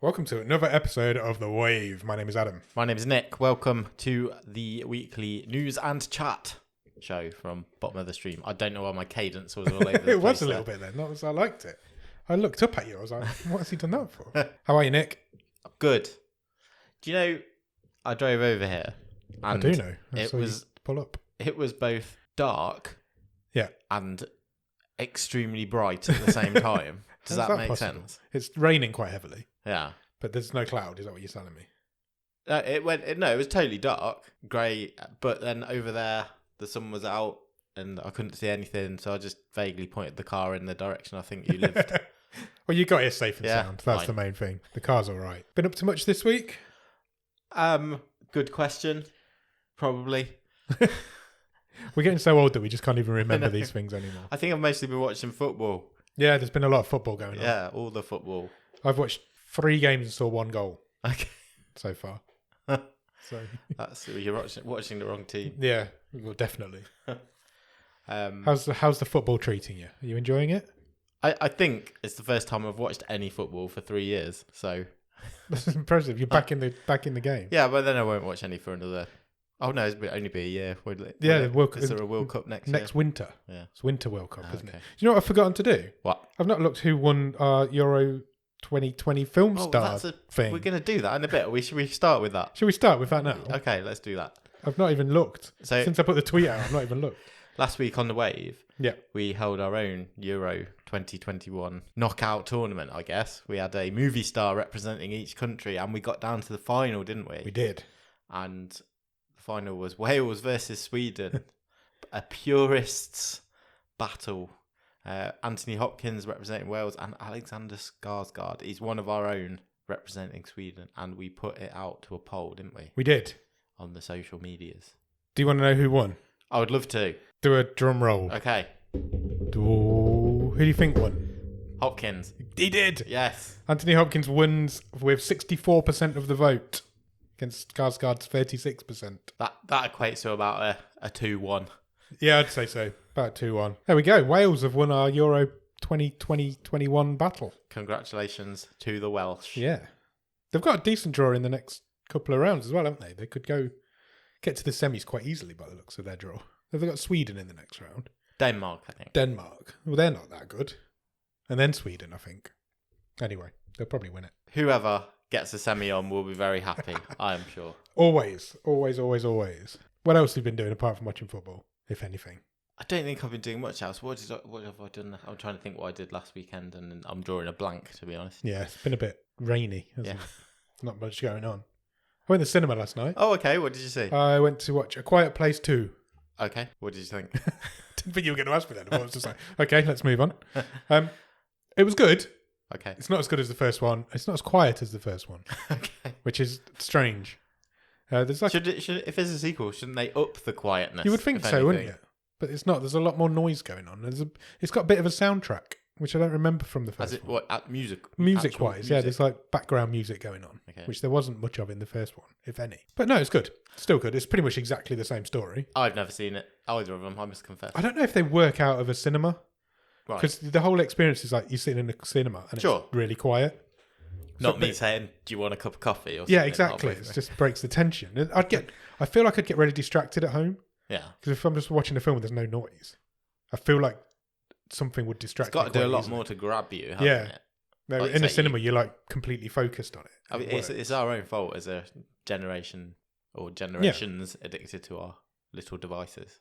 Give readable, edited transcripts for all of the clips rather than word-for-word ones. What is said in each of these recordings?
Welcome to another episode of The Wave. My name is Adam. My name is Nick. Welcome to the weekly news and chat show from bottom of the stream. I don't know why my cadence was all over the place. It was a little bit then. I liked it. I looked up at you. I was like, what has he done that for? How are you, Nick? Good. Do you know, I drove over here. And I do know. Pull up. It was both dark and extremely bright at the same time. Does that make sense? It's raining quite heavily. Yeah. But there's no cloud, is that what you're telling me? It was totally dark, grey, but then over there the sun was out and I couldn't see anything, so I just vaguely pointed the car in the direction I think you lived. Well, you got here safe and sound. That's the main thing. The car's all right. Been up to much this week? Good question. Probably. We're getting so old that we just can't even remember these things anymore. I think I've mostly been watching football. Yeah, there's been a lot of football going on. Yeah, all the football. I've watched 3 games and saw 1 goal. Okay. So far. So you're watching the wrong team. Yeah, well, definitely. How's the football treating you? Are you enjoying it? I think it's the first time I've watched any football for 3 years. So that's impressive. You're back in the game. Yeah, but then I won't watch any for another. Oh no, it'll only be a year. Yeah, is there a World Cup next winter? Yeah, it's Winter World Cup, isn't it? Okay. Do you know what I've forgotten to do? What? I've not looked who won our Euro 2020 film star thing. We're going to do that in a bit. Should we start with that? Should we start with that now? Okay, let's do that. I've not even looked. So, since I put the tweet out, I've not even looked. Last week on The Wave, yeah, we held our own Euro 2021 knockout tournament, I guess. We had a movie star representing each country and we got down to the final, didn't we? We did. And the final was Wales versus Sweden. A purists battle. Anthony Hopkins representing Wales and Alexander Skarsgård. He's one of our own representing Sweden. And we put it out to a poll, didn't we? We did. On the social medias. Do you want to know who won? I would love to. Do a drum roll. Okay. Who do you think won? Hopkins. He did. Yes. Anthony Hopkins wins with 64% of the vote against Skarsgård's 36%. That equates to about a 2-1. Yeah, I'd say so. About 2-1. There we go. Wales have won our Euro 2020-21 battle. Congratulations to the Welsh. Yeah. They've got a decent draw in the next couple of rounds as well, haven't they? They could get to the semis quite easily by the looks of their draw. They've got Sweden in the next round. Denmark, I think. Denmark. Well, they're not that good. And then Sweden, I think. Anyway, they'll probably win it. Whoever gets a semi on will be very happy, I am sure. Always. Always, always, always. What else have you been doing apart from watching football, if anything? I don't think I've been doing much else. What have I done? I'm trying to think what I did last weekend and I'm drawing a blank, to be honest. Yeah, it's been a bit rainy, hasn't it? Not much going on. I went to the cinema last night. Oh, okay. What did you see? I went to watch A Quiet Place 2. Okay. What did you think? Didn't think you were going to ask me that. I was just like, okay, let's move on. It was good. Okay. It's not as good as the first one. It's not as quiet as the first one. Okay. Which is strange. There's like if there's a sequel, shouldn't they up the quietness? You would think so, wouldn't you? But it's not. There's a lot more noise going on. It's got a bit of a soundtrack, which I don't remember from the first one. What, music-wise, yeah, there's like background music going on, which there wasn't much of in the first one, if any. But no, it's good. Still good. It's pretty much exactly the same story. I've never seen it, either of them, I must confess. I don't know if they work out of a cinema. Right. Because the whole experience is like you're sitting in a cinema and it's really quiet. Not me saying, do you want a cup of coffee? Or something? Yeah, exactly. It just breaks the tension. I feel like I'd get really distracted at home. Yeah. Because if I'm just watching a film and there's no noise, I feel like something would distract me. It's got to do a lot more to grab you, hasn't it? No, in a cinema, you're like completely focused on it. I mean, it's our own fault as a generation or generations addicted to our little devices.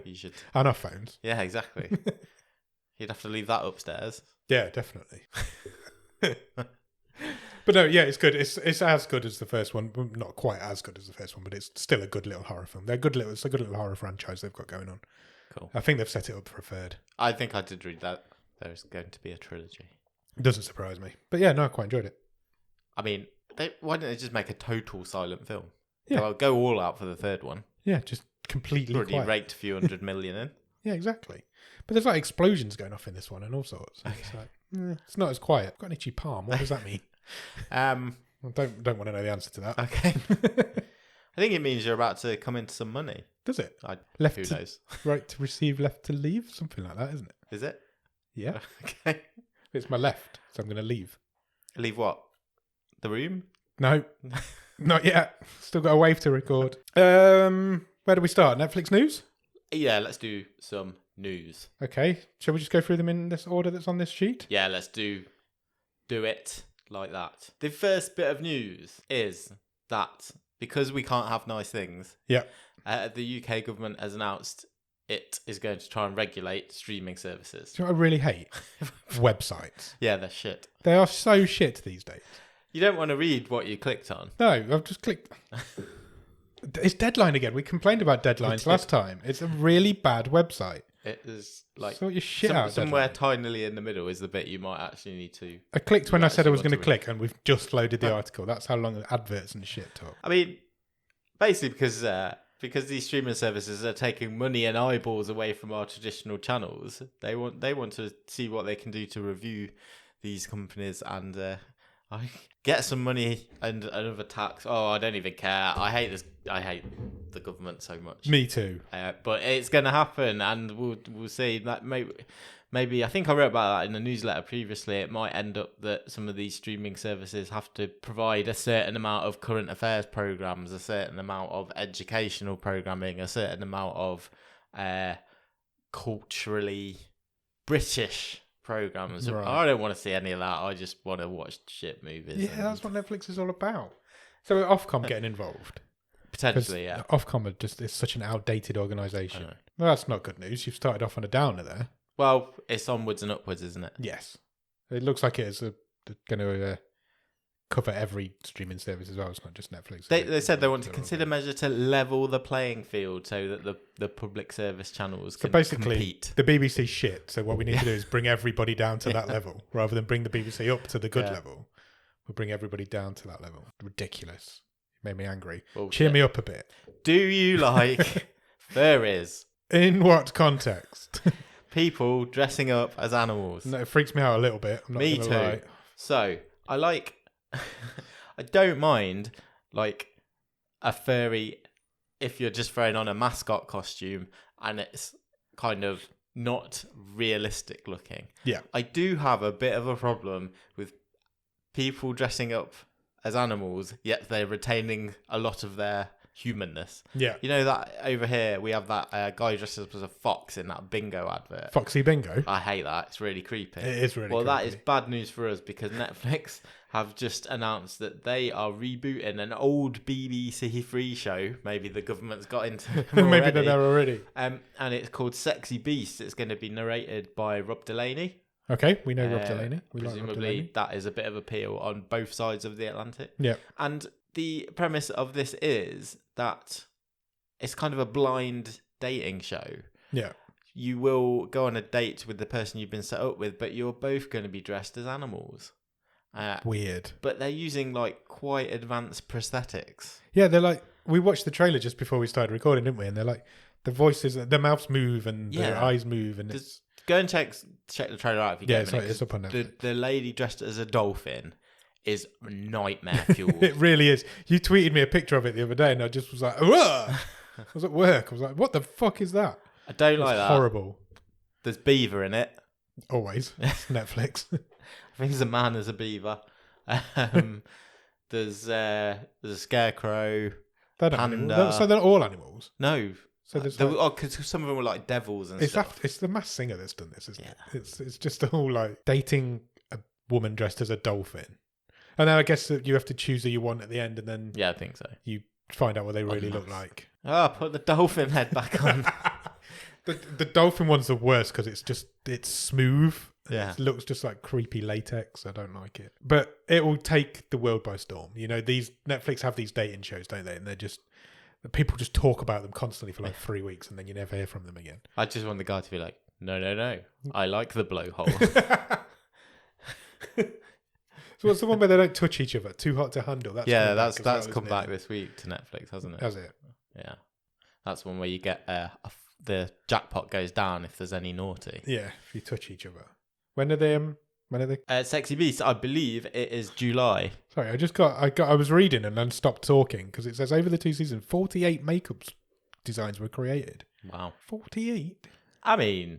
You should. And our phones. Yeah, exactly. You'd have to leave that upstairs. Yeah, definitely. But no, yeah, it's good. It's as good as the first one. Well, not quite as good as the first one, but it's still a good little horror film. It's a good little horror franchise they've got going on. Cool. I think they've set it up for a third. I think I did read that there's going to be a trilogy. It doesn't surprise me. But yeah, no, I quite enjoyed it. I mean, why don't they just make a total silent film? Yeah. Go all out for the third one. Yeah, just completely already quiet. raked a few 100 million in. Yeah, exactly. But there's like explosions going off in this one and all sorts. Okay. It's like, it's not as quiet. I've got an itchy palm. What does that mean? I don't want to know the answer to that. Okay. I think it means you're about to come into some money. Does it? Who knows? Right to receive, left to leave? Something like that, isn't it? Is it? Yeah. Okay. It's my left, so I'm going to leave. Leave what? The Room? No, not yet. Still got a wave to record. Where do we start? Netflix news? Yeah, let's do some news. Okay. Shall we just go through them in this order that's on this sheet? Yeah, let's do it like that. The first bit of news is that because we can't have nice things, yeah, the UK government has announced it is going to try and regulate streaming services. Do you know what I really hate? Websites. Yeah, they're shit. They are so shit these days. You don't want to read what you clicked on. No, I've just clicked. It's Deadline again. We complained about deadlines last time. It's a really bad website. It is like sort your shit out. Somewhere tinily in the middle is the bit you might actually need to. I clicked when I said I was going to click, and we've just loaded the article. That's how long the adverts and shit took. I mean, basically because these streaming services are taking money and eyeballs away from our traditional channels, they want to see what they can do to review these companies and get some money and another tax. Oh, I don't even care. I hate this. I hate the government so much. Me too. But it's going to happen, and we'll see. That maybe I think I wrote about that in the newsletter previously. It might end up that some of these streaming services have to provide a certain amount of current affairs programs, a certain amount of educational programming, a certain amount of culturally British programs. Right. I don't want to see any of that. I just want to watch shit movies. Yeah, that's what Netflix is all about. So Ofcom getting involved. Potentially, yeah. Ofcom is such an outdated organisation. Well, that's not good news. You've started off on a downer there. Well, it's onwards and upwards, isn't it? Yes. It looks like it is going to cover every streaming service as well. It's not just Netflix. They said they want to consider measures to level the playing field so that the public service channels can compete. The BBC shit. So what we need to do is bring everybody down to that level rather than bring the BBC up to the good level. We'll bring everybody down to that level. Ridiculous. Made me angry. Bullshit. Cheer me up a bit. Do you like furries? In what context? People dressing up as animals. No, it freaks me out a little bit. I'm not me too. Lie. So I like. I don't mind like a furry if you're just throwing on a mascot costume and it's kind of not realistic looking. Yeah. I do have a bit of a problem with people dressing up as animals, yet they're retaining a lot of their humanness. Yeah. You know that over here we have that guy dressed up as a fox in that bingo advert. Foxy Bingo? I hate that. It's really creepy. It is really creepy. Well, that is bad news for us because Netflix have just announced that they are rebooting an old BBC Three show. Maybe the government's got into Maybe they're there already. And it's called Sexy Beast. It's going to be narrated by Rob Delaney. Okay, we know Rob Delaney. Presumably, like Rob Delaney. That is a bit of appeal on both sides of the Atlantic. Yeah. And the premise of this is that it's kind of a blind dating show. Yeah. You will go on a date with the person you've been set up with, but you're both going to be dressed as animals. Weird. But they're using like quite advanced prosthetics. Yeah, they're like, we watched the trailer just before we started recording, didn't we? And they're like, the voices, their mouths move and their eyes move. And it's... Go and check the trailer out if you get a minute. It's up on Netflix. The lady dressed as a dolphin is nightmare fuel. It really is. You tweeted me a picture of it the other day and I just was like, ugh! I was at work. I was like, what the fuck is that? I don't like that. Horrible. There's beaver in it. Always. It's Netflix. I think there's a man as a beaver. There's a scarecrow. Panda. So they're all animals? No. So there's because some of them were like devils and stuff. It's the Masked Singer that's done this, isn't it? It's just all like dating a woman dressed as a dolphin. And then I guess that you have to choose who you want at the end and then... Yeah, I think so. You find out what they really look like. Put the dolphin head back on. The dolphin one's the worst because it's smooth. Yeah. It looks just like creepy latex. I don't like it. But it will take the world by storm. You know, Netflix have these dating shows, don't they? And they're just... People just talk about them constantly for like 3 weeks and then you never hear from them again. I just want the guy to be like, no. I like the blowhole. So what's the one where they don't touch each other? Too Hot to Handle? That's come back this week to Netflix, hasn't it? Has it? Yeah. That's one where you get the jackpot goes down if there's any naughty. Yeah, if you touch each other. When are they? Sexy Beast, I believe it is July. Sorry, I was reading and then stopped talking because it says over the 2 seasons, 48 makeup designs were created. Wow. 48? I mean,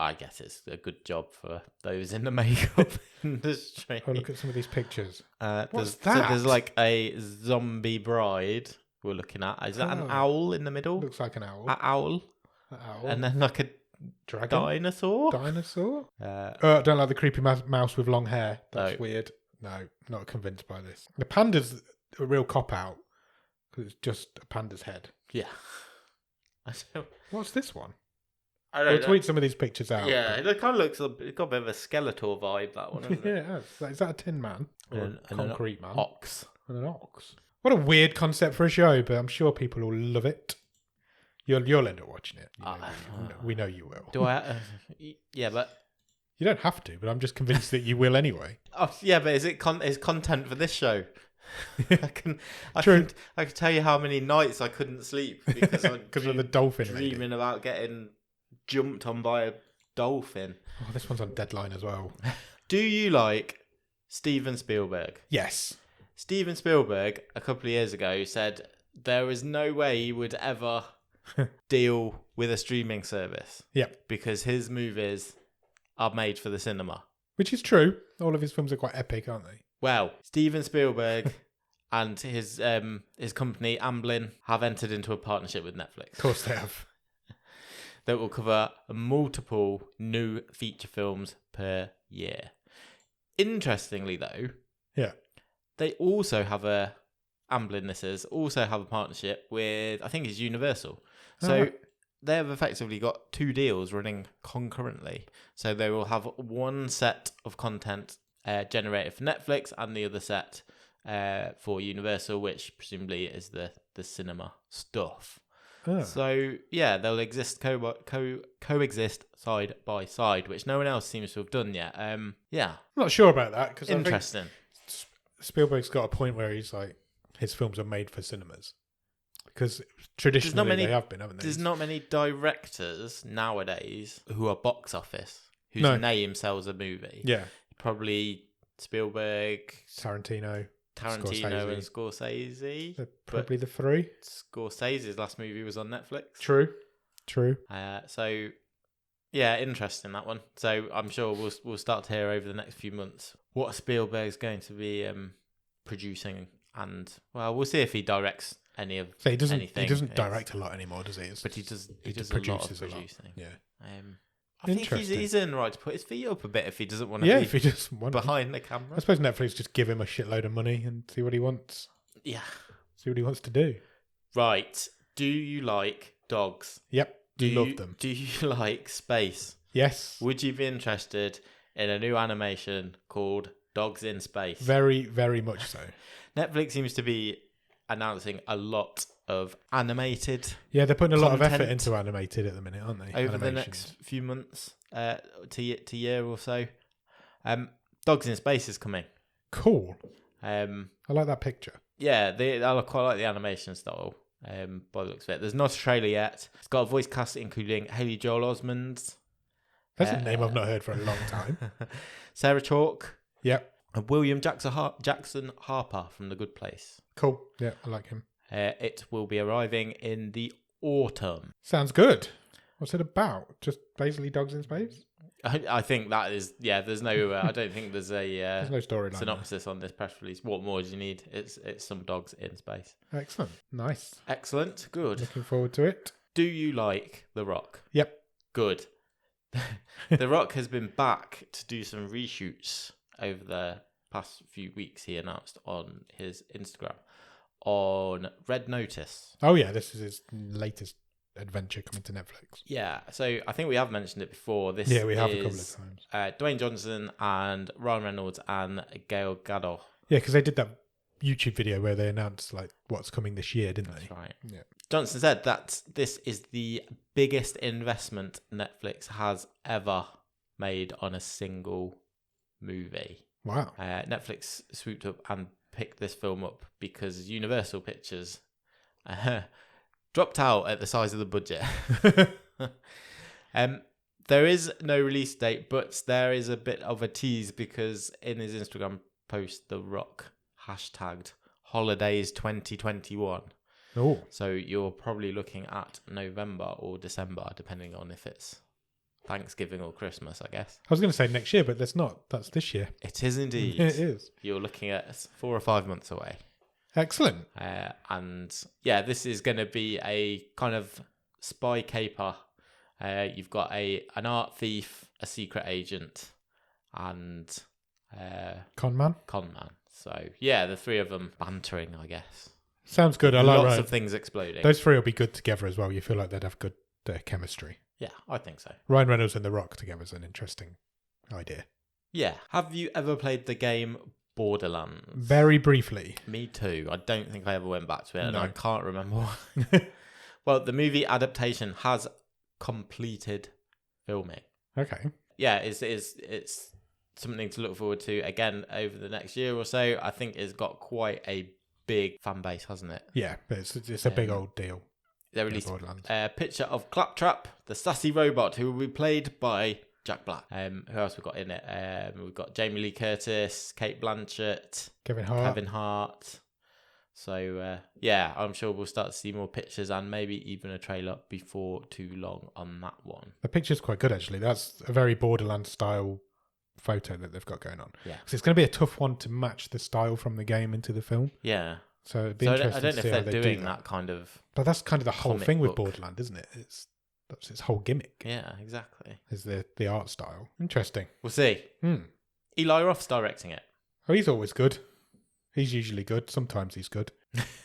I guess it's a good job for those in the makeup industry. Oh, look at some of these pictures. What's that? So there's like a zombie bride we're looking at. Is that an owl in the middle? Looks like an owl. An owl. And then like a dragon? dinosaur. Dinosaur? I don't like the creepy mouse with long hair. That's No. weird. No, not convinced by this. The panda's a real cop-out because it's just a panda's head. Yeah. I don't. What's this one? I We'll don't know. tweet some of these pictures out. Yeah, it kind of looks. It's got a bit of a Skeletor vibe. That one. Isn't Yeah, it? it has. Is that a tin man? Or And a an concrete man? Ox. And an ox. What a weird concept for a show, but I'm sure people will love it. You'll end up watching it. We know you will. Do I? Yeah, but You don't have to, but I'm just convinced that you will anyway. oh, yeah, but is it is content for this show? I can tell you how many nights I couldn't sleep because of the dolphin dreaming about getting jumped on by a dolphin. Oh, this one's on Deadline as well. Do you like Steven Spielberg? Yes. Steven Spielberg, a couple of years ago, said there is no way he would ever deal with a streaming service. Yep. Because his movies are made for the cinema. Which is true. All of his films are quite epic, aren't they? Well, Steven Spielberg and his company, Amblin, have entered into a partnership with Netflix. Of course they have. That will cover multiple new feature films per year. Interestingly, though, yeah, they also have also have a partnership with, I think it's Universal. So they have effectively got two deals running concurrently. So they will have one set of content generated for Netflix and the other set for Universal, which presumably is the cinema stuff. Oh. So yeah, they'll coexist side by side, which no one else seems to have done yet. Yeah, I'm not sure about that because interesting. Spielberg's got a point where he's like, his films are made for cinemas because traditionally they have been, haven't they? There's not many directors nowadays who are box office whose name sells a movie. Yeah, probably Spielberg, Tarantino, and Scorsese. They're probably the three. Scorsese's last movie was on Netflix. True. So yeah, interesting that one. So I'm sure we'll start to hear over the next few months what Spielberg's going to be producing, and well, we'll see if he directs any of anything. He doesn't direct a lot anymore, does he? But he does a lot of producing. Yeah. I think he's in the right to put his feet up a bit if he doesn't want to if he just behind the camera. I suppose Netflix just give him a shitload of money and see what he wants. Yeah. See what he wants to do. Right. Do you like dogs? Yep. Love them. Do you like space? Yes. Would you be interested in a new animation called Dogs in Space? Very, very much so. Netflix seems to be announcing a lot of animated. Yeah, they're putting a lot of effort into animated at the minute, aren't they? Over the next few months, to year or so. Dogs in Space is coming. Cool. I like that picture. Yeah, I quite like the animation style. By the looks of it, there's not a trailer yet. It's got a voice cast including Haley Joel Osment. That's a name I've not heard for a long time. Sarah Chalke. Yep. And William Jackson Harper from The Good Place. Cool. Yeah, I like him. It will be arriving in the autumn. Sounds good. What's it about? Just basically dogs in space? I think that is, yeah, there's no, I don't think there's a there's no storyline synopsis on this press release. What more do you need? It's some dogs in space. Excellent. Nice. Excellent. Good. Looking forward to it. Do you like The Rock? Yep. Good. The Rock has been back to do some reshoots over the past few weeks, he announced on his Instagram, on Red Notice. Oh yeah, this is his latest adventure coming to Netflix. Yeah, so I think we have mentioned it before. We have a couple of times. Dwayne Johnson and Ryan Reynolds and Gail Gadot. Yeah, because they did that YouTube video where they announced like what's coming this year, didn't they? That's right. Yeah. Johnson said that this is the biggest investment Netflix has ever made on a single movie. Wow. Netflix swooped up and picked this film up because Universal Pictures dropped out at the size of the budget. There is no release date, but there is a bit of a tease because in his Instagram post, The Rock hashtagged holidays 2021. Oh. So you're probably looking at November or December, depending on if it's Thanksgiving or Christmas, I guess. I was going to say next year, but that's not. That's this year. It is indeed. It is. You're looking at 4 or 5 months away. Excellent. And yeah, this is going to be a kind of spy caper. You've got an art thief, a secret agent, and Con man. So yeah, the three of them bantering, I guess. Sounds good. I like lots of things exploding. Those three will be good together as well. You feel like they'd have good chemistry. Yeah, I think so. Ryan Reynolds and The Rock together is an interesting idea. Yeah. Have you ever played the game Borderlands? Very briefly. Me too. I don't think I ever went back to it, and No. I can't remember why. Well, the movie adaptation has completed filming. Okay. Yeah, it's something to look forward to again over the next year or so. I think it's got quite a big fan base, hasn't it? Yeah, it's a big old deal. They released a picture of Claptrap, the sassy robot, who will be played by Jack Black. Who else we got in it? We've got Jamie Lee Curtis, Kate Blanchett, Kevin Hart. So, yeah, I'm sure we'll start to see more pictures and maybe even a trailer before too long on that one. The picture's quite good, actually. That's a very Borderlands style photo that they've got going on. Yeah. Because it's going to be a tough one to match the style from the game into the film. Yeah. So it'd be interesting I don't know to see if how they're they doing do that kind of... But that's kind of the whole comic thing with book. Borderland, isn't it? That's its whole gimmick. Yeah, exactly. Is the art style. Interesting. We'll see. Eli Roth's directing it. Oh, he's always good. He's usually good. Sometimes he's good.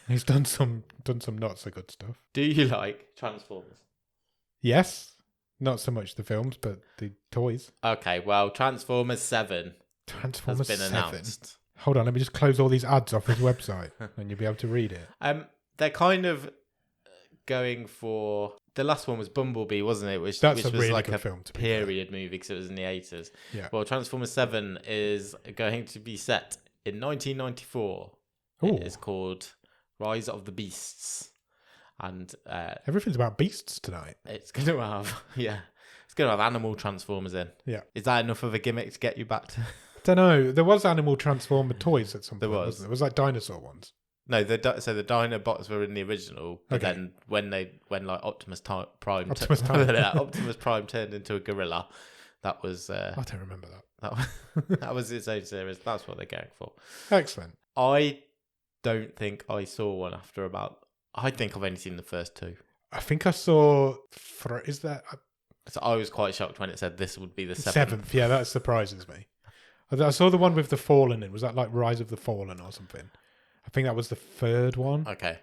He's done some not so good stuff. Do you like Transformers? Yes. Not so much the films, but the toys. Okay, well, Transformers 7 Transformers has been 7. announced. Hold on, let me just close all these ads off his website and you'll be able to read it. They're kind of going for... The last one was Bumblebee, wasn't it? Which That's was a really like good a film, to be period movie because it was in the 80s. Yeah. Well, Transformers 7 is going to be set in 1994. Ooh. It is called Rise of the Beasts. And Everything's about beasts tonight. it's going to have... Yeah. It's going to have animal Transformers in. Yeah. Is that enough of a gimmick to get you back to... Don't know. There was animal transformer toys at some point. There was. Wasn't there? It was like dinosaur ones. No, the Dinobots were in the original, but Okay. then when like Optimus Prime Optimus Prime. Optimus Prime turned into a gorilla, that was I don't remember that. that was its own series. That's what they're going for. Excellent. I don't think I saw one after about. I think I've only seen the first two. I think I saw... Is that... So I was quite shocked when it said this would be the Seventh. Yeah, that surprises me. I saw the one with the Fallen in. Was that like Rise of the Fallen or something? I think that was the third one. Okay.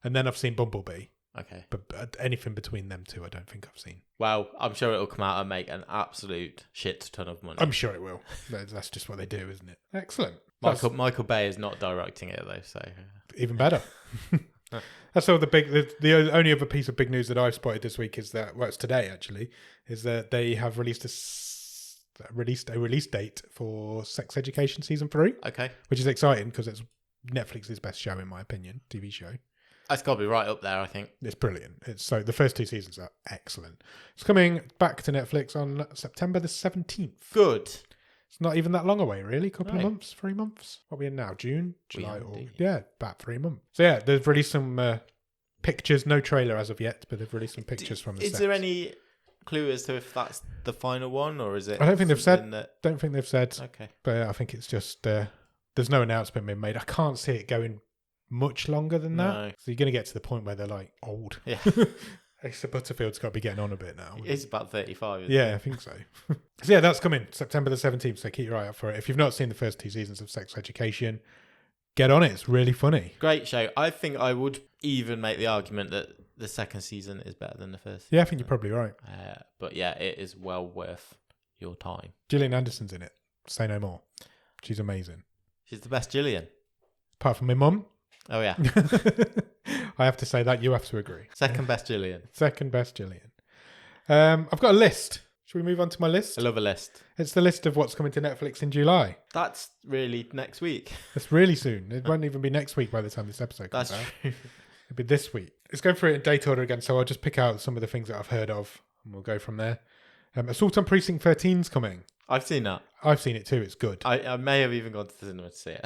And then I've seen Bumblebee. Okay. But anything between them two, I don't think I've seen. Well, I'm sure it'll come out and make an absolute shit ton of money. I'm sure it will. That's just what they do, isn't it? Excellent. Michael Bay is not directing it though, so Even better. That's all the only other piece of big news that I've spotted this week is that, well, it's today actually, is that they have released a release date for Sex Education season 3. Okay. Which is exciting because it's Netflix's best show in my opinion, TV show. It's got to be right up there, I think. It's brilliant. So the first 2 seasons are excellent. It's coming back to Netflix on September the 17th. Good. It's not even that long away, really. Couple of Right. months, 3 months. What are we in now? June, July, are or indeed. yeah, about 3 months. So yeah, they've released some pictures. No trailer as of yet, but they've released some pictures from the Is set. there any clue as to if that's the final one, or is it? I don't think they've something said. that- Don't think they've said. Okay. But I think it's just there's no announcement being made. I can't see it going much longer than that. No. So you're going to get to the point where they're like old. Yeah. Asa Butterfield's got to be getting on a bit now. It's about 35. Isn't Yeah, I think so. So yeah, that's coming September the 17th. So keep your eye out for it. If you've not seen the first 2 seasons of Sex Education, get on it. It's really funny. Great show. I think I would even make the argument that the second season is better than the first. Yeah, I think you're probably right. But yeah, it is well worth your time. Gillian Anderson's in it. Say no more. She's amazing. She's the best Gillian. Apart from my mum. Oh yeah. I have to say that. You have to agree. Second best Gillian. Second best Gillian. I've got a list. Should we move on to my list? I love a list. It's the list of what's coming to Netflix in July. That's really next week. It's really soon. It won't even be next week by the time this episode comes That's out. true. It'll be this week. Let's go through it in date order again. So I'll just pick out some of the things that I've heard of and we'll go from there. Assault on Precinct 13's coming. I've seen that. I've seen it too. It's good. I may have even gone to the cinema to see it.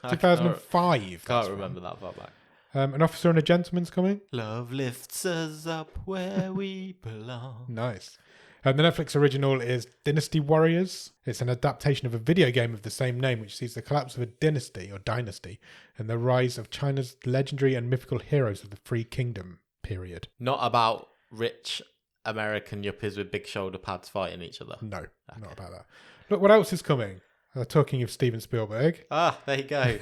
2005. Can't remember that far back. An Officer and a Gentleman's coming. Love lifts us up where we belong. Nice. And the Netflix original is Dynasty Warriors. It's an adaptation of a video game of the same name, which sees the collapse of a dynasty and the rise of China's legendary and mythical heroes of the Free Kingdom period. Not about rich American yuppies with big shoulder pads fighting each other. No, not about that. Look, what else is coming? Talking of Steven Spielberg. Ah, there you go.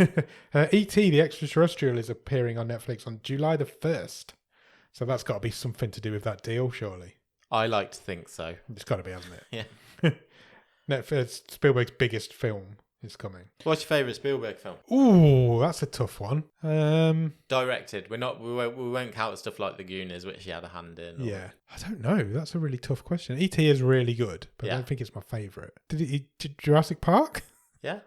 E.T. the Extraterrestrial is appearing on Netflix on July the 1st. So that's got to be something to do with that deal, surely. I like to think so. It's got to be, hasn't it? Yeah. Netflix, Spielberg's biggest film is coming. What's your favourite Spielberg film? Ooh, that's a tough one. Directed. We won't count stuff like The Goonies, which he had a hand in. Yeah. I don't know. That's a really tough question. E.T. is really good, but I don't think it's my favourite. Did Jurassic Park? Yeah.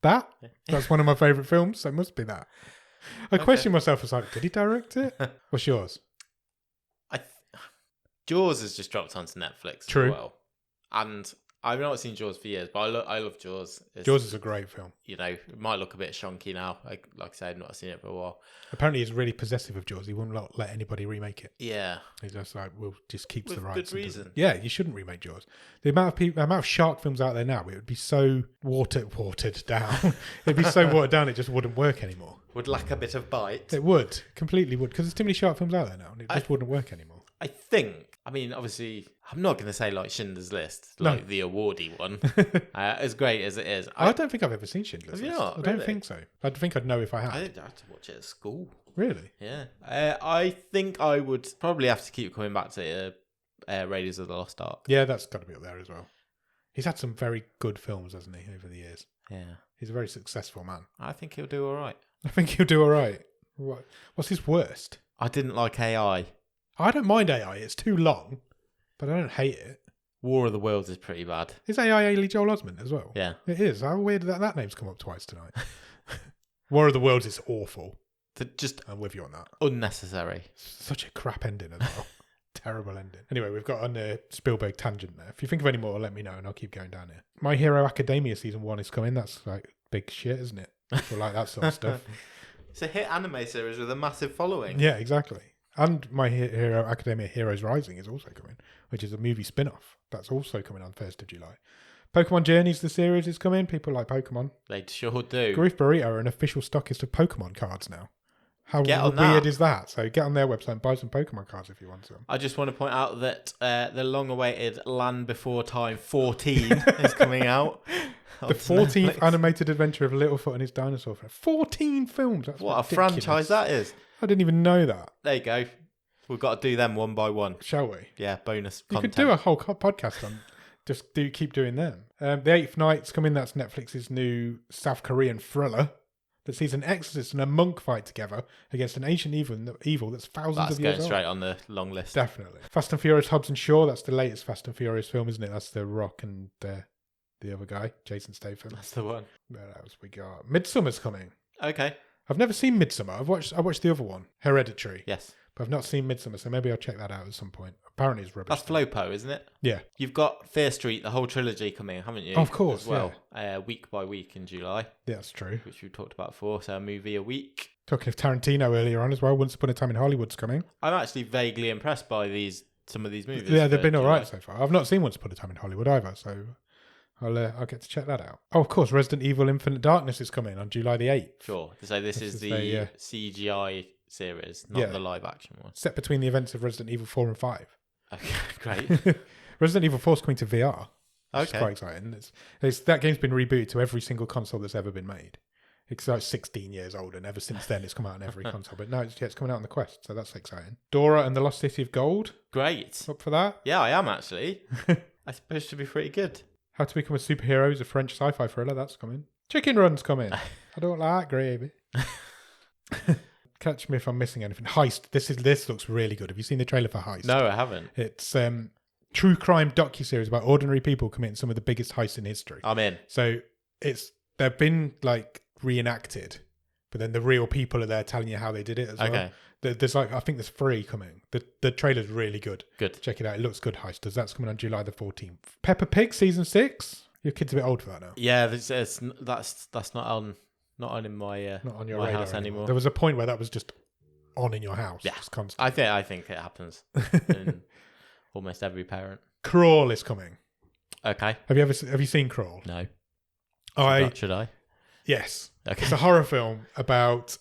That? Yeah. That's one of my favourite films, so it must be that. I question myself, I was like, did he direct it? What's yours? Jaws has just dropped onto Netflix. True. As well. And I've not seen Jaws for years, but I love Jaws. Jaws is a great film. You know, it might look a bit shonky now. Like I said, I've not seen it for a while. Apparently, he's really possessive of Jaws. He won't let anybody remake it. Yeah. He's just like, we'll just keeps With the rights. good reason. Yeah, you shouldn't remake Jaws. The amount of shark films out there now, it would be so watered down. It'd be so watered down, it just wouldn't work anymore. Would lack a bit of bite. It would. Completely would. Because there's too many shark films out there now, and it just wouldn't work anymore. I mean, obviously, I'm not going to say like Schindler's List, like the awardee one, as great as it is. I don't think I've ever seen Schindler's List. Have you not? I don't think so. I think I'd know if I had. I had to watch it at school. Really? Yeah. I think I would probably have to keep coming back to Raiders of the Lost Ark. Yeah, that's got to be up there as well. He's had some very good films, hasn't he, over the years? Yeah. He's a very successful man. I think he'll do all right. I think he'll do all right. What's his worst? I didn't like AI. I don't mind AI. It's too long, but I don't hate it. War of the Worlds is pretty bad. Is AI Ailey Joel Osment as well? Yeah. It is. How weird that name's come up twice tonight. War of the Worlds is awful. I'm with you on that. Unnecessary. Such a crap ending as well. Terrible ending. Anyway, we've got on a Spielberg tangent there. If you think of any more, let me know and I'll keep going down here. My Hero Academia Season 1 is coming. That's like big shit, isn't it? People like that sort of stuff. It's a hit anime series with a massive following. Yeah, exactly. And My Hero Academia Heroes Rising is also coming, which is a movie spin-off. That's also coming on 1st of July. Pokemon Journeys, the series, is coming. People like Pokemon. They sure do. Grief Burrito are an official stockist of Pokemon cards now. How weird that. is that? So get on their website and buy some Pokemon cards if you want some. I just want to point out that the long-awaited Land Before Time 14 is coming out. The 14th animated adventure of Littlefoot and his dinosaur friend. 14 films. That's what ridiculous. a franchise that is. I didn't even know that. There you go. We've got to do them one by one. Shall we? Yeah, bonus You content. could do a whole podcast on just keep doing them. The Eighth Night's coming. That's Netflix's new South Korean thriller that sees an exorcist and a monk fight together against an ancient evil that's thousands of years old. That's going straight on the long list. Definitely. Fast and Furious Hobbs and Shaw. That's the latest Fast and Furious film, isn't it? That's The Rock and the other guy, Jason Statham. That's the one. What else we got? Midsummer's coming. Okay. I've never seen Midsummer. I watched the other one, Hereditary. Yes. But I've not seen Midsummer, so maybe I'll check that out at some point. Apparently it's rubbish. That's Flopo, isn't it? Yeah. You've got Fear Street, the whole trilogy coming, haven't you? Of course, as well. Week by week in July. Yeah, that's true. Which we talked about before, so a movie a week. Talking of Tarantino earlier on as well, Once Upon a Time in Hollywood's coming. I'm actually vaguely impressed by some of these movies. Yeah, they've been all right so far. I've not seen Once Upon a Time in Hollywood either, so I'll get to check that out. Oh, of course, Resident Evil Infinite Darkness is coming on July the 8th. Sure. So this is the CGI series, not the live action one. Set between the events of Resident Evil 4 and 5. Okay, great. Resident Evil 4 is coming to VR. It's Okay. quite exciting. That game's been rebooted to every single console that's ever been made. It's like 16 years old, and ever since then it's come out on every console. But no, it's coming out on the Quest, so that's exciting. Dora and the Lost City of Gold. Great. Up for that? Yeah, I am actually. That's supposed to be pretty good. How to Become a Superhero is a French sci-fi thriller. That's coming. Chicken Run's coming. I don't like gravy. Catch me if I'm missing anything. Heist. This looks really good. Have you seen the trailer for Heist? No, I haven't. It's true crime docuseries about ordinary people committing some of the biggest heists in history. I'm in. So they've been like reenacted, but then the real people are there telling you how they did it as well. There's I think there's 3 coming. The trailer's really good. Good. Check it out. It looks good, Heisters. That's coming on July the 14th. Peppa Pig season 6. Your kid's a bit old for that now. Yeah, that's not on in my Not on your my radar house anymore. There was a point where that was just on in your house. Yeah, just constantly. I think it happens in almost every parent. Crawl is coming. Okay. Have you seen Crawl? No. Should I? Yes. Okay. It's a horror film about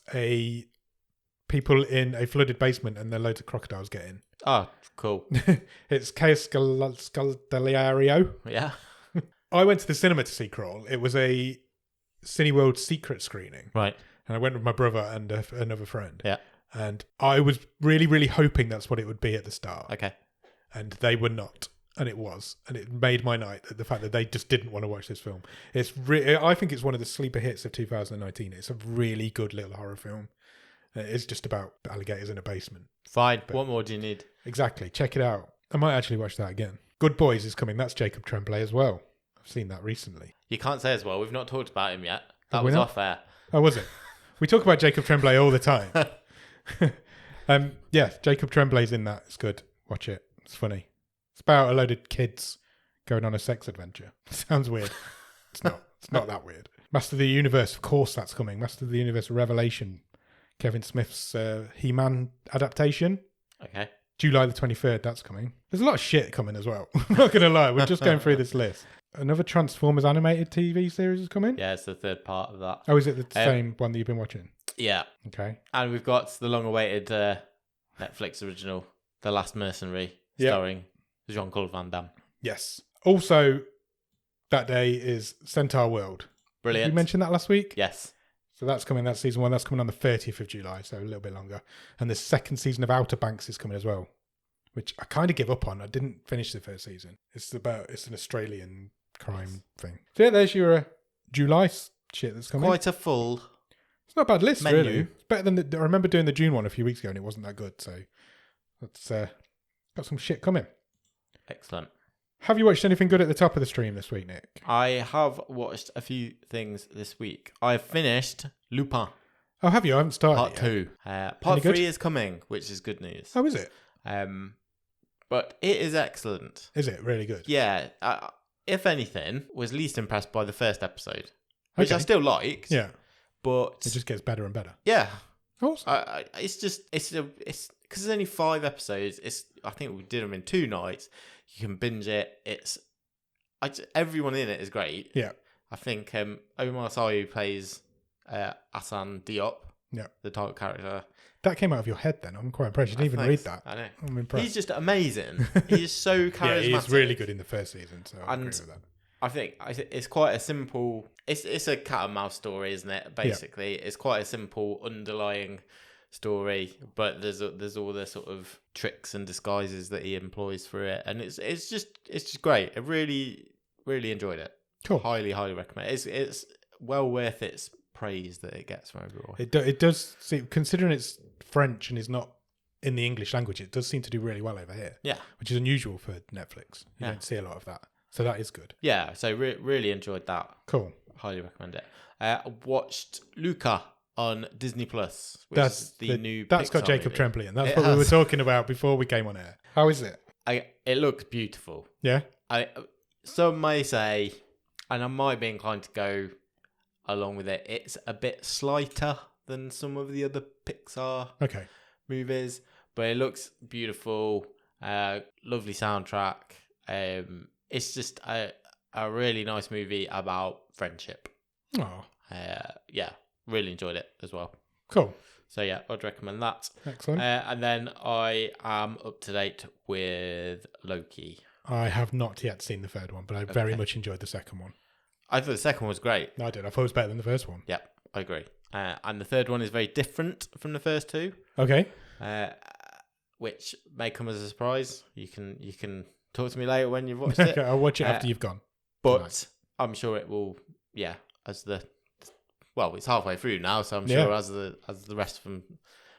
people in a flooded basement and there are loads of crocodiles get in. Oh, cool. It's Chaos Scaldelario. Yeah. I went to the cinema to see Crawl. It was a Cineworld secret screening. Right. And I went with my brother and another friend. Yeah. And I was really, really hoping that's what it would be at the start. Okay. And they were not. And it was. And it made my night, the fact that they just didn't want to watch this film. I think it's one of the sleeper hits of 2019. It's a really good little horror film. It's just about alligators in a basement. Fine. What more do you need? Exactly. Check it out. I might actually watch that again. Good Boys is coming. That's Jacob Tremblay as well. I've seen that recently. You can't say as well. We've not talked about him yet. That Have we was not? off air. Oh, was it? We talk about Jacob Tremblay all the time. Yeah, Jacob Tremblay's in that. It's good. Watch it. It's funny. It's about a load of kids going on a sex adventure. Sounds weird. It's not. It's not that weird. Master of the Universe, of course that's coming. Master of the Universe Revelation. Kevin Smith's He-Man adaptation. Okay. July the 23rd, that's coming. There's a lot of shit coming as well. I'm not going to lie. We're just going through this list. Another Transformers animated TV series is coming? Yeah, it's the third part of that. Oh, is it the same one that you've been watching? Yeah. Okay. And we've got the long-awaited Netflix original, The Last Mercenary, starring Jean-Claude Van Damme. Yes. Also, that day is Centaur World. Brilliant. Did we mentioned that last week? Yes. So that's coming, that's season 1. That's coming on the 30th of July, so a little bit longer. And the second season of Outer Banks is coming as well, which I kind of give up on. I didn't finish the first season. It's an Australian crime thing. So yeah, there's your July shit that's coming. Quite a full... It's not a bad list, menu. really. It's better than I remember doing the June one a few weeks ago and it wasn't that good, so that's got some shit coming. Excellent. Have you watched anything good at the top of the stream this week, Nick? I have watched a few things this week. I finished Lupin. Oh, have you? I haven't started Part yet. 2. Part 3 is coming, which is good news. Oh, is it? But it is excellent. Is it really good? Yeah. If anything, was least impressed by the first episode, which I Okay. still liked. Yeah. But It just gets better and better. yeah, Awesome. it's because there's only 5 episodes. I think we did them in 2 nights. You can binge it. Everyone in it is great. Yeah. I think Omar Sy plays Hassan Diop, the title character. That came out of your head then. I'm quite impressed. You didn't even read that. I know. I'm impressed. He's just amazing. He is so charismatic. Yeah, he's really good in the first season, so I agree with that. I think it's quite a simple... It's a cat and mouse story, isn't it? Basically, It's quite a simple underlying story, but there's all the sort of tricks and disguises that he employs through it, and it's just great. I really, really enjoyed it. Cool. Highly, highly recommend it. It's well worth its praise that it gets from everyone. It does seem, considering it's French and is not in the English language, it does seem to do really well over here. Yeah. Which is unusual for Netflix. You don't see a lot of that. So that is good. Yeah, so really enjoyed that. Cool. Highly recommend it. Watched Luca on Disney Plus, which is the new That's Pixar got Jacob movie. Tremblay in. That's It what we were has. talking about before we came on air. How is it? It looks beautiful. Yeah? Some may say, and I might be inclined to go along with it, it's a bit slighter than some of the other Pixar Okay. movies, but it looks beautiful. Lovely soundtrack. It's just a really nice movie about friendship. Oh, Yeah, really enjoyed it as well. cool. So yeah, I'd recommend that. Excellent. And then I am up to date with Loki. I have not yet seen the third one, but I very much enjoyed the second one. I thought the second one was great. No, I did. I thought it was better than the first one. Yeah, I agree. And the third one is very different from the first 2, Okay. which may come as a surprise. You can talk to me later when you've watched it. Okay, I'll watch it after you've gone. But tonight. I'm sure it will. Yeah, it's halfway through now, so I'm sure as the rest of them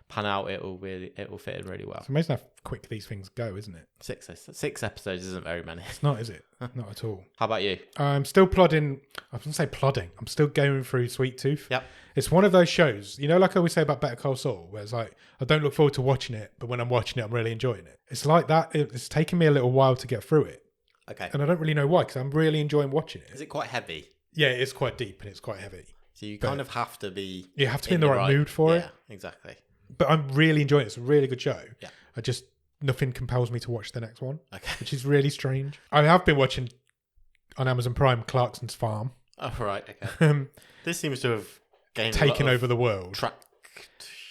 pan out, it will fit in really well. It's amazing how quick these things go, isn't it? 6 episodes isn't very many. It's not, is it? Not at all. How about you? I'm still plodding. I was going to say plodding. I'm still going through Sweet Tooth. Yep. It's one of those shows, like I always say about Better Call Saul, where it's like, I don't look forward to watching it, but when I'm watching it, I'm really enjoying it. It's like that. It's taken me a little while to get through it. Okay. And I don't really know why, because I'm really enjoying watching it. Is it quite heavy? Yeah, it's quite deep and it's quite heavy. So you kind of have to be... You have to be in the right mood for it. Yeah, exactly. But I'm really enjoying it. It's a really good show. Yeah. I just nothing compels me to watch the next one, Okay. which is really strange. I have been watching on Amazon Prime Clarkson's Farm. Oh, right. Okay. This seems to have gained Taken a lot over the world.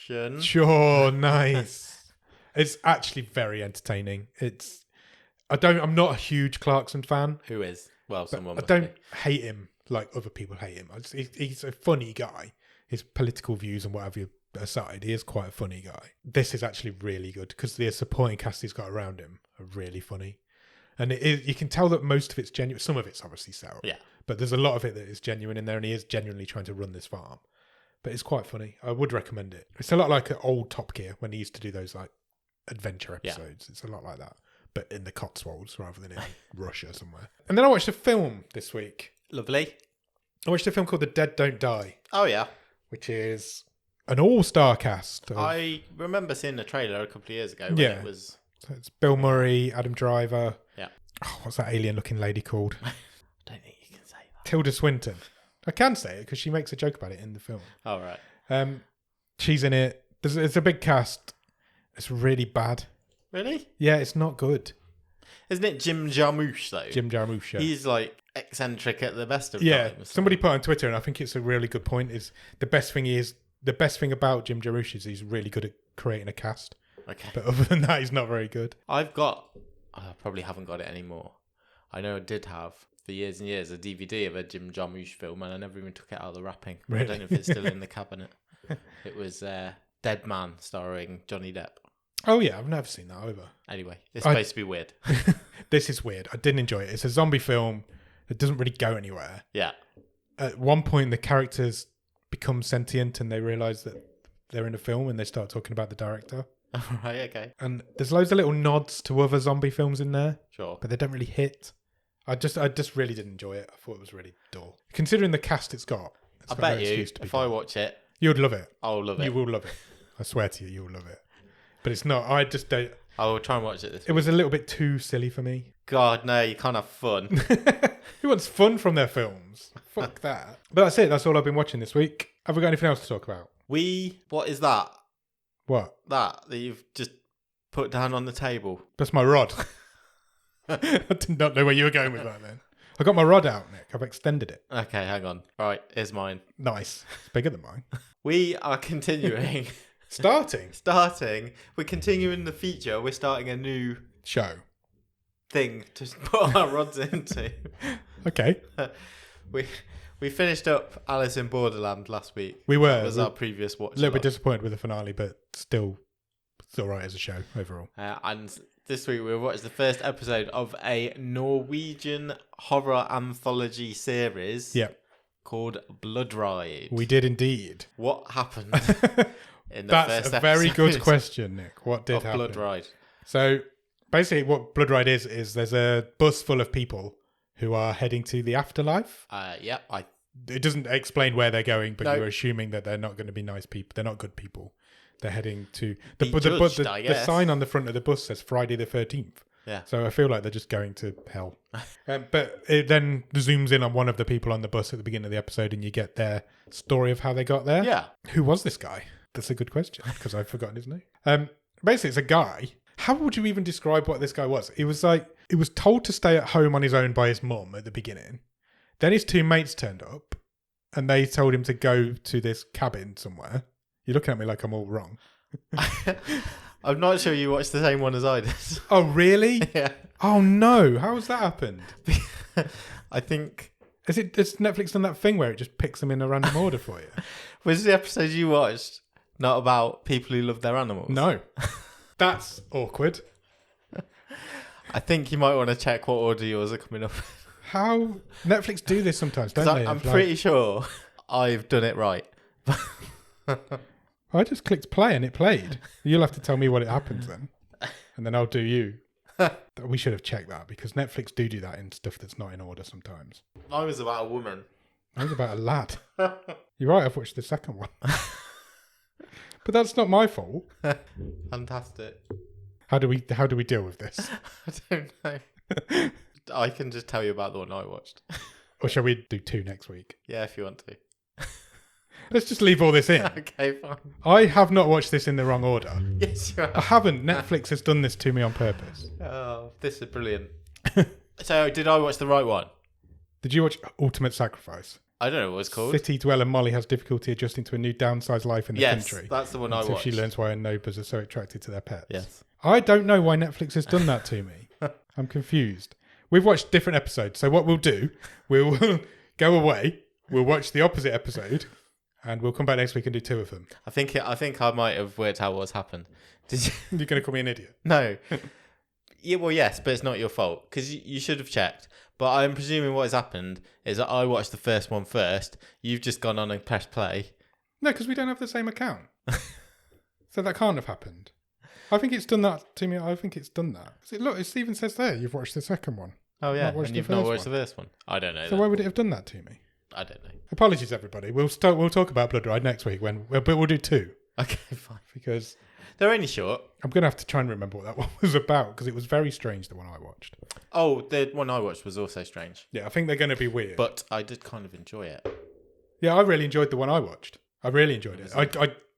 traction. Sure, nice. It's actually very entertaining. I'm not a huge Clarkson fan. Who is? Well, someone. I don't hate him like other people hate him. He's a funny guy. His political views and whatever aside, he is quite a funny guy. This is actually really good because the supporting cast he's got around him are really funny. And you can tell that most of it's genuine. Some of it's obviously sour. Yeah. But there's a lot of it that is genuine in there, and he is genuinely trying to run this farm. But it's quite funny. I would recommend it. It's a lot like an old Top Gear when he used to do those like adventure episodes. Yeah. It's a lot like that, but in the Cotswolds rather than in Russia somewhere. And then I watched a film this week. Lovely. I watched a film called The Dead Don't Die. Oh, yeah. Which is an all-star cast. I remember seeing the trailer a couple of years ago when it was... So it's Bill Murray, Adam Driver. Yeah. Oh, what's that alien-looking lady called? I don't think you can say that. Tilda Swinton. I can say it because she makes a joke about it in the film. Oh, right. She's in it. It's a big cast. It's really bad. Really? Yeah, it's not good. Isn't it Jim Jarmusch, though? Jim Jarmusch, yeah. He's, like, eccentric at the best of times. Yeah, somebody put on Twitter, and I think it's a really good point, is the best thing about Jim Jarmusch is he's really good at creating a cast. Okay. But other than that, he's not very good. I probably haven't got it anymore. I know I did have, for years and years, a DVD of a Jim Jarmusch film, and I never even took it out of the wrapping. Really? I don't know if it's still in the cabinet. It was Dead Man, starring Johnny Depp. Oh, yeah, I've never seen that either. Anyway, it's supposed to be weird. This is weird. I didn't enjoy it. It's a zombie film that doesn't really go anywhere. Yeah. At one point, the characters become sentient and they realise that they're in a film and they start talking about the director. Right, okay. And there's loads of little nods to other zombie films in there. Sure. But they don't really hit. I just really didn't enjoy it. I thought it was really dull. Considering the cast it's got. I bet you, if I watch it... You'd love it. I'll love it. You will love it. I swear to you, you'll love it. But it's not. I just don't... I will try and watch it this week. It was a little bit too silly for me. God, no, you can't have fun. Who wants fun from their films? Fuck that. But that's it. That's all I've been watching this week. Have we got anything else to talk about? What is that? What? That you've just put down on the table. That's my rod. I did not know where you were going with that then. I got my rod out, Nick. I've extended it. Okay, hang on. Right, here's mine. Nice. It's bigger than mine. We are continuing. Starting. We're continuing the feature. We're starting a new show thing to put our rods into. Okay. We finished up Alice in Borderland last week. We were. That was our previous watch. A little bit disappointed with the finale, but still, it's all right as a show overall. And this week we watched the first episode of a Norwegian horror anthology series. Yep. Called Bloodride. We did indeed. What happened in the That's first a very episode good question, Nick. What did happen? Bloodride. So basically what Bloodride is there's a bus full of people who are heading to the afterlife. Yep. It doesn't explain where they're going, but you're assuming that they're not going to be nice people. They're not good people. They're heading to... The sign on the front of the bus says Friday the 13th. Yeah. So I feel like they're just going to hell. But it then zooms in on one of the people on the bus at the beginning of the episode and you get their story of how they got there. Yeah. Who was this guy? That's a good question because I've forgotten his name. Basically, it's a guy. How would you even describe what this guy was? He was told to stay at home on his own by his mum at the beginning. Then his two mates turned up and they told him to go to this cabin somewhere. You're looking at me like I'm all wrong. I'm not sure you watched the same one as I did. Oh, really? Yeah. Oh, no. How has that happened? I think... Has Netflix done that thing where it just picks them in a random order for you? Was the episode you watched not about people who love their animals? No. That's awkward. I think you might want to check what order yours are coming up. How? Netflix do this sometimes, don't they? I'm pretty sure I've done it right. I just clicked play and it played. You'll have to tell me what it happens then. And then I'll do you. We should have checked that because Netflix do that in stuff that's not in order sometimes. Mine was about a woman. Mine was about a lad. You're right, I've watched the second one. But that's not my fault. Fantastic. How do we deal with this? I don't know. I can just tell you about the one I watched. Or shall we do two next week? Yeah, if you want to. Let's just leave all this in. Okay, fine. I have not watched this in the wrong order. Yes, you I are. haven't. Netflix has done this to me on purpose. Oh, this is brilliant. So, did I watch the right one? Did you watch Ultimate Sacrifice? I don't know what it's called. City dweller Molly has difficulty adjusting to a new downsized life in the country. Yes, that's the one I until watched. she learns why her neighbours are so attracted to their pets. Yes. I don't know why Netflix has done that to me. I'm confused. We've watched different episodes, so what we'll do, we'll go away, we'll watch the opposite episode, and we'll come back next week and do 2 of them. I think I might have worked out what's happened. Did you? You're going to call me an idiot? No. Yeah, well, yes, but it's not your fault because you should have checked. But I'm presuming what has happened is that I watched the first one first. You've just gone on and pressed play. No, because we don't have the same account. So that can't have happened. I think it's done that to me. I think it's done that. Look, it even says there you've watched the second one. Oh, yeah, watched and the you've not first watched one. the first one. I don't know. So why would it have done that to me? I don't know. Apologies, everybody. We'll talk about Bloodride next week, but we'll do 2. Okay, fine. Because They're only short. I'm going to have to try and remember what that one was about, because it was very strange, the one I watched. Oh, the one I watched was also strange. Yeah, I think they're going to be weird. But I did kind of enjoy it. Yeah, I really enjoyed the one I watched. I really enjoyed it.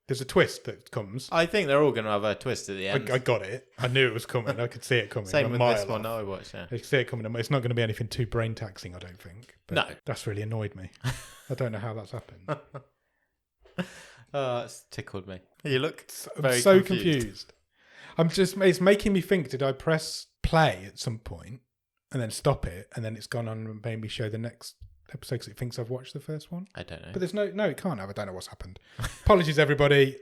There's a twist that comes. I think they're all going to have a twist at the end. I got it. I knew it was coming. I could see it coming. Same a with mile this one off. I watched, yeah. I could see it coming. It's not going to be anything too brain taxing, I don't think. But No. That's really annoyed me. I don't know how that's happened. It's tickled me. You look I'm very so confused. It's making me think, did I press play at some point and then stop it, and then it's gone on and made me show the next episode because it thinks I've watched the first one? I don't know. But there's no, it can't have. I don't know what's happened. Apologies, everybody.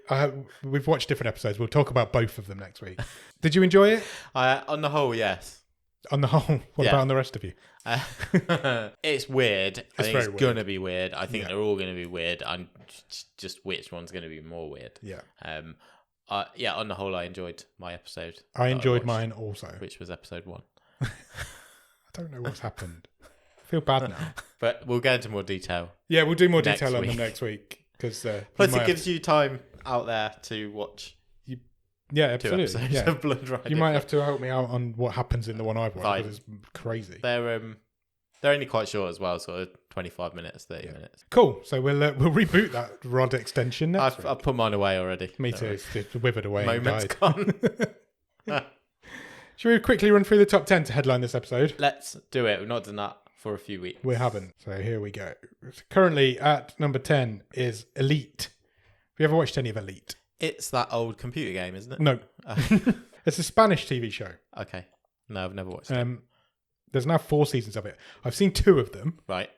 We've watched different episodes. We'll talk about both of them next week. Did you enjoy it? On the whole, yes. On the whole, what about on the rest of you? It's weird. I think very it's going to weird. be weird. I think they're all going to be weird. I'm just which one's going to be more weird. Yeah. Yeah, on the whole, I enjoyed my episode. I enjoyed watched, mine also. which was episode 1. I don't know what's happened. I feel bad now. But we'll get into more detail. Yeah, we'll do more Next detail on them week. next week. Plus, Plus, it gives you time out there to watch yeah, 2 absolutely. episodes Yeah. of Bloodride. You might have to help me out on what happens in the one I've watched, Fine. because it's crazy. They're only quite short as well, sort of 25 minutes, 30 minutes. Cool. So we'll reboot that rod extension next week. I've put mine away already. Me Don't too. worry. It's withered away. and Moment's died. gone. Should we quickly run through the top 10 to headline this episode? Let's do it. We've not done that for a few weeks. We haven't. So here we go. Currently at number 10 is Elite. Have you ever watched any of Elite? It's that old computer game, isn't it? No. It's a Spanish TV show. Okay. No, I've never watched it. There's now 4 seasons of it. I've seen 2 of them. Right.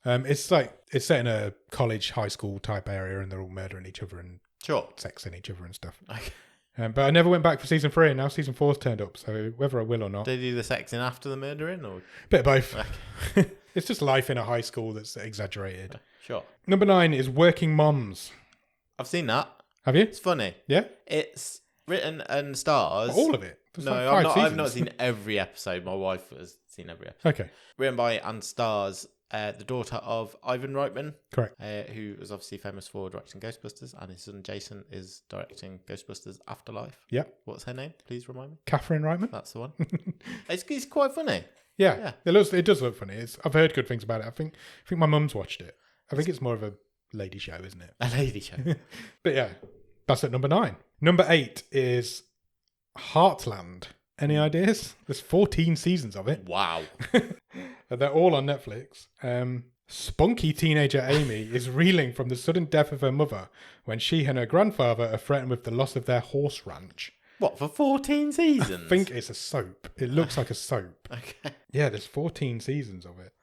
It's set in a college, high school type area, and they're all murdering each other and Sure. sexing each other and stuff. Okay. But I never went back for season 3, and now season 4's turned up. So whether I will or not, Do they do the sexing after the murdering, or bit of both. Okay. It's just life in a high school that's exaggerated. Sure? Number 9 is Working Moms. I've seen that. Have you? It's funny. Yeah? It's written and stars. All of it? There's No, like 5 I've not seasons. seen every episode. My wife has seen every episode. Okay, Written by and stars the daughter of Ivan Reitman, correct. who was obviously famous for directing Ghostbusters, and his son Jason is directing Ghostbusters Afterlife. Yeah. What's her name? Please remind me. Catherine Reitman. That's the one. It's quite funny. Yeah. It does look funny. I've heard good things about it. I think my mum's watched it. I think it's more of a lady show, isn't it? A lady show. But yeah, that's at number 9. Number 8 is Heartland. Any ideas? There's 14 seasons of it. Wow. They're all on Netflix. Spunky teenager Amy is reeling from the sudden death of her mother when she and her grandfather are threatened with the loss of their horse ranch. What, for 14 seasons? I think it's a soap. It looks like a soap. Okay. Yeah, there's 14 seasons of it.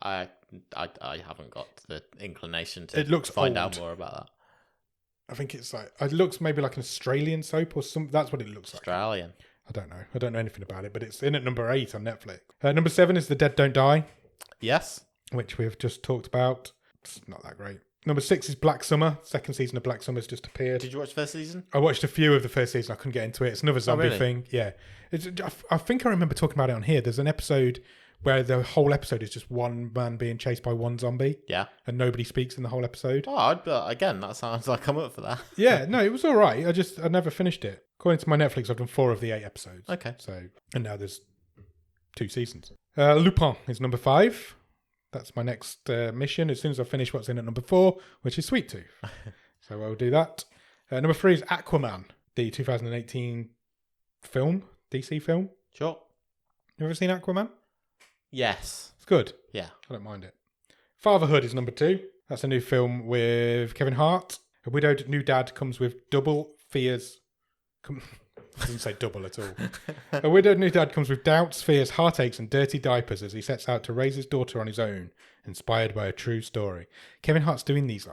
I haven't got the inclination to It looks find old. out more about that. I think it looks maybe like an Australian soap or something. That's what it looks like. Australian. I don't know. I don't know anything about it, but it's in at number 8 on Netflix. Number 7 is The Dead Don't Die, Yes. which we've just talked about. It's not that great. Number 6 is Black Summer. Second season of Black Summer's just appeared. Did you watch first season? I watched a few of the first season. I couldn't get into it. It's another zombie really? thing. Yeah. I think I remember talking about it on here. There's an episode where the whole episode is just one man being chased by one zombie Yeah. and nobody speaks in the whole episode. Oh, again, that sounds like I'm up for that. Yeah, no, it was all right. I never finished it. According to my Netflix, I've done 4 of the 8 episodes. Okay. So, and now there's 2 seasons. Lupin is number 5. That's my next mission as soon as I finish what's in at number 4, which is Sweet Tooth. So I'll do that. Number 3 is Aquaman, the 2018 film, DC film. Sure. You ever seen Aquaman? Yes. It's good. Yeah. I don't mind it. Fatherhood is number 2. That's a new film with Kevin Hart. A widowed new dad comes with double fears. Doesn't say double at all. A widowed new dad comes with doubts, fears, heartaches, and dirty diapers as he sets out to raise his daughter on his own, inspired by a true story. Kevin Hart's doing these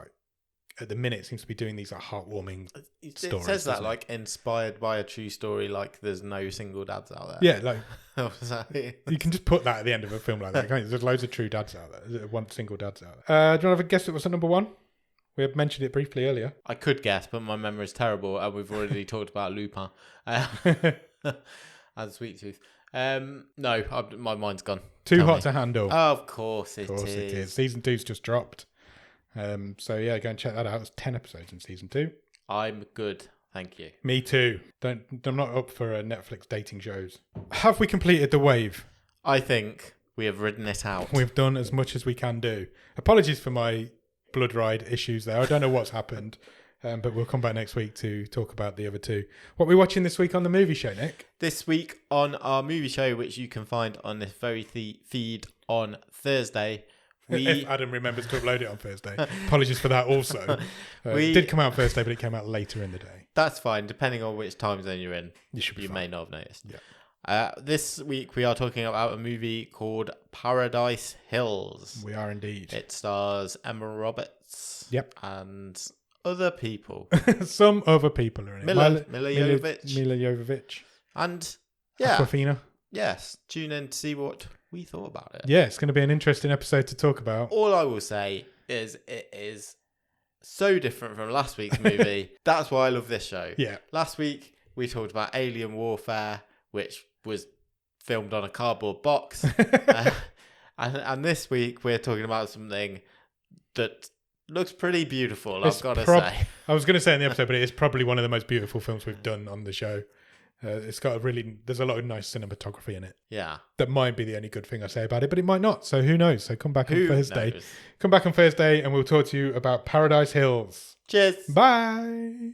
at the minute seems to be doing these heartwarming stories. It says that inspired by a true story. There's no single dads out there. Yeah, you can just put that at the end of a film like that, can't you? There's loads of true dads out there. One single dads out there. Do you want to have a guess at what's at number 1? We had mentioned it briefly earlier. I could guess, but my memory is terrible, and we've already talked about Lupin and Sweet Tooth. No, my mind's gone. Too Hot to Handle. Oh, of course it is. Season 2's just dropped. So yeah, go and check that out. It's 10 episodes in season 2. I'm good, thank you. Me too. I'm not up for Netflix dating shows. Have we completed the wave? I think we have ridden it out. We've done as much as we can do. Apologies for my Bloodride issues there. I don't know what's happened, but we'll come back next week to talk about the other 2. What are we watching this week on the movie show, Nick? This week on our movie show, which you can find on this very feed on Thursday. If Adam remembers to upload it on Thursday. Apologies for that also. It did come out Thursday, but it came out later in the day. That's fine, depending on which time zone you're in. You may not have noticed. Yeah. This week we are talking about a movie called Paradise Hills. We are indeed. It stars Emma Roberts. Yep. And other people. Some other people are in it. Mila Jovovich. Mila Jovovich. And yeah. Awkwafina. Yes. Tune in to see what we thought about it. Yeah, it's going to be an interesting episode to talk about. All I will say is it is so different from last week's movie. That's why I love this show. Yeah. Last week we talked about Alien Warfare, which was filmed on a cardboard box. And this week we're talking about something that looks pretty beautiful, I've got to say. I was going to say in the episode, but it is probably one of the most beautiful films we've done on the show. It's got there's a lot of nice cinematography in it. Yeah. That might be the only good thing I say about it, but it might not. So who knows? So come back on Thursday. Knows? Come back on Thursday and we'll talk to you about Paradise Hills. Cheers. Bye.